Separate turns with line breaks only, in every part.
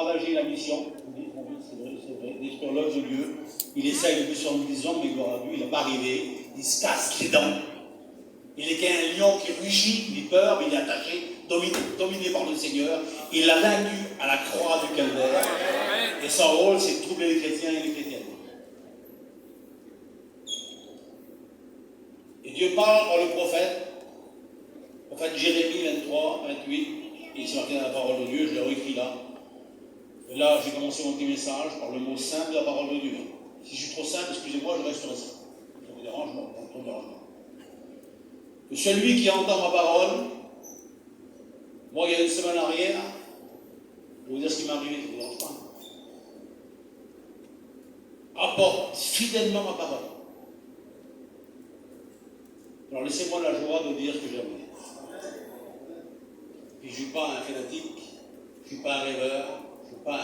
ravager la mission. C'est vrai, détruire l'œuvre de Dieu. Il essaye depuis 70 ans, mais gloire à Dieu, il n'a pas arrivé. Il se casse les dents. Il est qu'un lion qui rugit, il est peur, mais il est attaché, dominé par le Seigneur. Il l'a vaincu à la croix du calvaire. Et son rôle, c'est de troubler les chrétiens et les chrétiennes. Et Dieu parle par le prophète Jérémie 23, 28, et il s'est marqué dans la parole de Dieu, je l'ai écrit là. Et là, j'ai commencé mon petit message par le mot simple de la parole de Dieu. Si je suis trop simple, excusez-moi, je resterai simple. Ça vous dérange, non, ça ne me dérange pas. Que celui qui entend ma parole, moi, il y a une semaine arrière, je vais vous dire ce qui m'est arrivé, ça ne vous dérange pas. Apporte fidèlement ma parole. Alors laissez-moi la joie de dire ce que j'ai envie. Puis je ne suis pas un fanatique, je ne suis pas un rêveur, je ne suis pas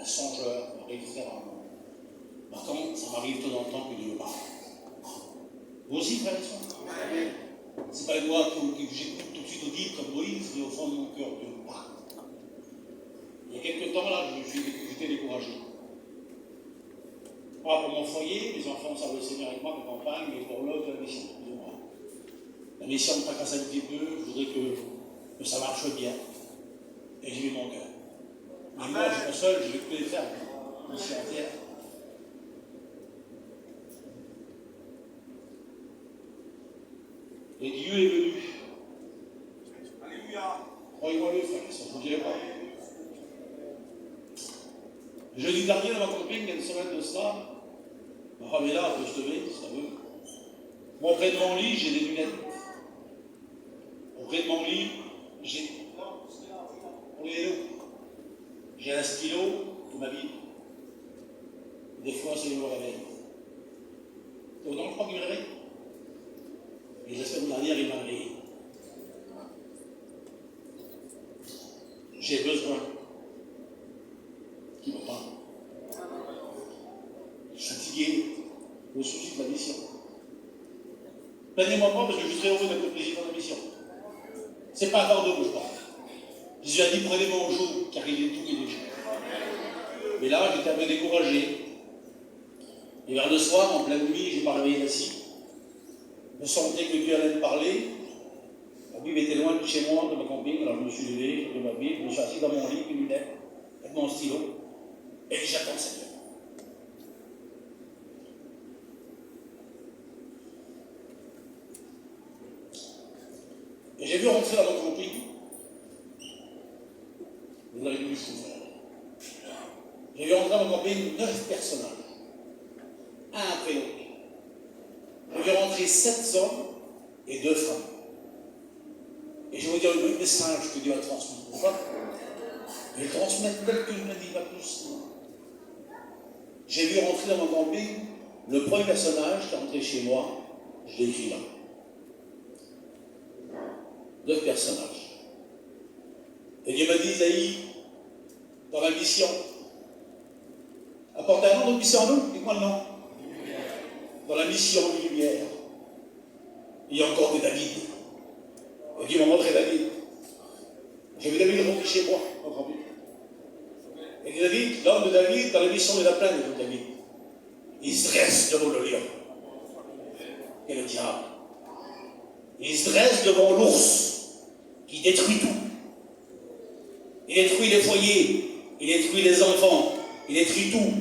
un songeur, ça m'arrive très rarement. Par contre, ça m'arrive de temps en temps que Dieu parle. Vous aussi, frères et sœurs. C'est pas moi que j'écoute tout de suite audible comme Moïse, mais au fond de mon cœur, Dieu me parle. Il y a quelques temps là, j'étais découragé. Pas pour mon foyer, mes enfants savent le Seigneur avec moi, mes campagnes, mais pour l'œuvre de la mission, plus ou moins. La mission me tracasse un petit peu, je voudrais que ça marche bien. Et j'y mets mon cœur. Mais moi, je suis pas seul, je vais tous les faire, ici entière. Et Dieu est venu. Alléluia. Croyez-moi-le, frère, ça ne vous dirait pas. Jeudi dernier, dans ma campagne, il y a une semaine de ça, ma femme est là, elle peut se lever, si ça veut. Moi, près de mon lit, j'ai des lunettes. Auprès de mon lit, j'ai un stylo pour ma Bible. Des fois, c'est le réveil. C'est autant que je crois qu'il me réveille. Et la semaine dernière, il m'a réveillé. J'ai besoin qu'il me parle. Je suis fatigué au souci de la mission. Plaignez-moi pas parce que je suis très heureux d'être le président de la mission. C'est pas fardeau que je parle. Jésus a dit prenez mon joug, car il est tout et léger. Mais là, j'étais un peu découragé. Et vers le soir, en pleine nuit, j'ai pas réveillé assis. Je sentais que Dieu allait me parler. La Bible était loin de chez moi, de ma camping, alors je me suis levé, j'ai pris ma Bible, je me suis assis dans mon lit, une lunette, avec mon stylo, et j'attends le Seigneur. Et j'ai vu rentrer dans mon camping. Vous avez vu ce que faire. J'ai vu rentrer dans mon camping 9 personnages, un après l'autre. J'ai vu rentrer 7 hommes et 2 femmes. Et je vais vous dire le message que Dieu a transmis. Pourquoi? Je vais le transmettre tel que je ne le dis pas plus. J'ai vu rentrer dans mon camping le premier personnage qui est rentré chez moi, je l'ai écrit là. 9 personnages. Et Dieu m'a dit, Isaïe, dans la mission, apportez un nom de mission à nous, dites-moi le nom. Dans la mission de lumière, il y a encore des David. Et Dieu m'a montré David. J'ai vu David rentrer chez moi, encore mieux. Et David, l'homme de David, dans la mission de la plaine de David, il se dresse devant le lion et le diable. Il se dresse devant l'ours qui détruit tout. Il détruit les foyers, il détruit les enfants, il détruit tout.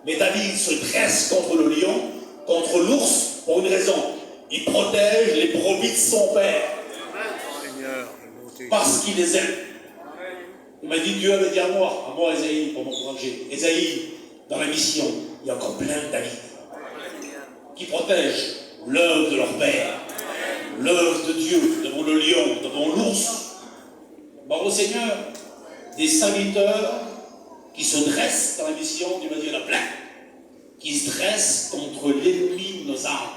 Mais David se dresse contre le lion, contre l'ours, pour une raison. Il protège les brebis de son père. Parce qu'il les aime. Il m'a dit, Dieu avait dit à moi Esaïe, pour m'encourager. Esaïe, dans la mission, il y a encore plein de David qui protègent l'œuvre de leur père, l'œuvre de Dieu, devant le lion, devant l'ours. Bravo Seigneur, des serviteurs qui se dressent dans la mission, Dieu m'a dit, il y en a plein, qui se dressent contre l'ennemi de nos âmes.